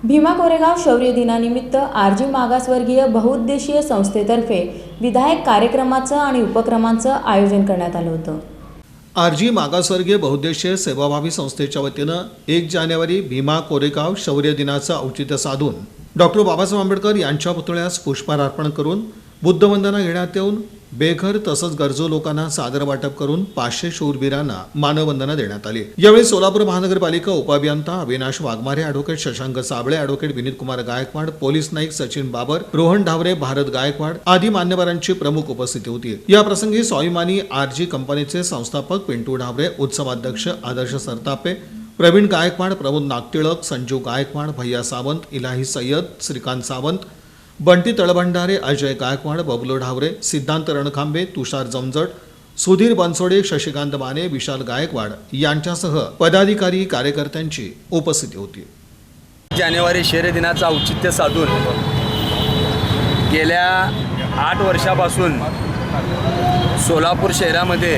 भीमा कोरेगाव शौर्य दिनानिमित्त आरजी मागासवर्गीय बहुउद्देशीय संस्थेतर्फे विधायक कार्यक्रमाचं आणि उपक्रमांचं आयोजन करण्यात आलं होतं। आरजी मागासवर्गीय बहुउद्देशीय सेवाभावी संस्थेच्या वतीनं 1 जानेवारी भीमा कोरेगाव शौर्य दिनाचं औचित्य साधून डॉक्टर बाबासाहेब आंबेडकर यांच्या पुतळ्यास पुष्पहार अर्पण करून बुद्धवंदना घेण्यात येऊन बेघर तसंच गरजू लोकांना सादर वाटप करून 500 शूरवीरांना मानवंदना देण्यात आली। यावेळी सोलापूर महानगरपालिका उपअभियंता Avinash Waghmare, advocate Shashank Sable, advocate Vineet Kumar Gaikwad, police नाईक सचिन बाबर, रोहन ढावरे, भारत गायकवाड आदी मान्यवरांची प्रमुख उपस्थिती होती। या प्रसंगी स्वाभिमानी आरजी कंपनीचे संस्थापक पिंटू ढावरे, उत्सवाध्यक्ष आदर्श सरतापे, प्रवीण गायकवाड, प्रमोद नागटिळक, संजू गायकवाड, भैया सावंत, इलाही सय्यद, श्रीकांत सावंत, बंटी तळभंडारे, अजय गायकवाड, बबलू ढावरे, सिद्धांत रणखांबे, तुषार जमजट, सुधीर बनसोडे, शशिकांत माने, विशाल गायकवाड यांच्यासह पदाधिकारी कार्यकर्त्यांची उपस्थिती होती। जानेवारी शौर्य दिनाचं औचित्य साधून गेल्या 8 वर्षापासून सोलापूर शहरामध्ये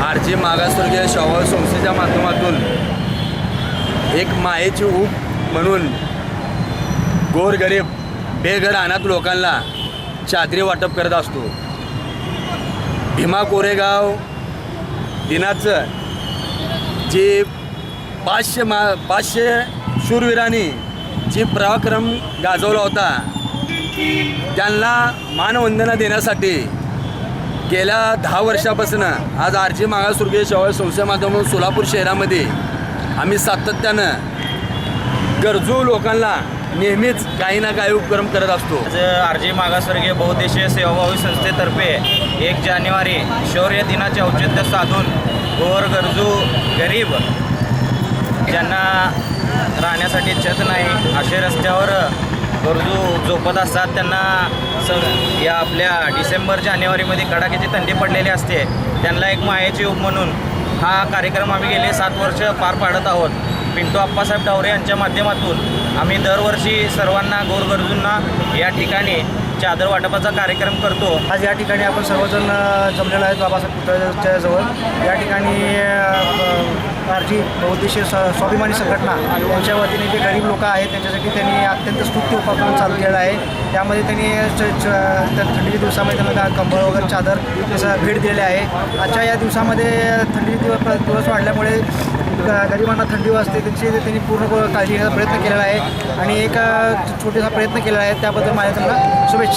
आरजी मागासवर्गीय सेवाभावी संस्थेच्या माध्यमातून एक मायेची ऊब म्हणून गोरगरीब बेघर अनाथ लोकांना चादरी वाटप करत असतो। भीमा कोरेगाव दिनाचं जे 500 शूरवीरांनी जे पराक्रम गाजवला होता त्यांना मानवंदना देण्यासाठी गेल्या 10 वर्षापासून आज आरजी मागासवर्गीय सेवाभावी संस्थेच्या माध्यमातून सोलापूर शहरामध्ये आम्ही सातत्यानं गरजू लोकांना नेहमीच काही ना काही उपक्रम करत असतो। आरजी मागासवर्गीय बहुउद्देशीय सेवाभावी संस्थेतर्फे 1 जानेवारी शौर्य दिनाचे औचित्य साधून गरजू गरीब ज्यांना राहण्यासाठी छत नाही असे रस्त्यावर गरजू झोपत असतात त्यांना या आपल्या डिसेंबर जानेवारीमध्ये कडाक्याची थंडी पडलेली असते, त्यांना एक मायेची ऊब म्हणून हा कार्यक्रम आम्ही गेले 7 वर्ष पार पाडत आहोत। पिंटू आप्पासाहेब ढावरे यांच्या माध्यमातून आम्ही दरवर्षी सर्वांना गोरगरजूंना या ठिकाणी चादर वाटपाचा कार्यक्रम करतो। आज या ठिकाणी आपण सर्वजण जमलेलो आहेत बाबासाहेब पुतळ्याच्या जवळ। या ठिकाणी आरजी बहुउद्देशीय स्वाभिमानी संघटना यांच्या वतीने जे गरीब लोक आहेत त्यांच्यासाठी त्यांनी अत्यंत स्तुत्य उपक्रम चालू केला आहे। त्यामध्ये त्यांनी थंडीच्या दिवसामध्ये त्यांना कंबळ वगैरे चादर त्याचं भेट दिलेली आहे। आजच्या या दिवसामध्ये थंडीचे दिवस वाढल्यामुळे गरिबांना थंडी वाजते त्यांनी पूर्ण काळजी घेण्याचा प्रयत्न केलेला आहे आणि एक छोटासा प्रयत्न केलेला आहे, त्याबद्दल माझ्या त्यांना शुभेच्छा।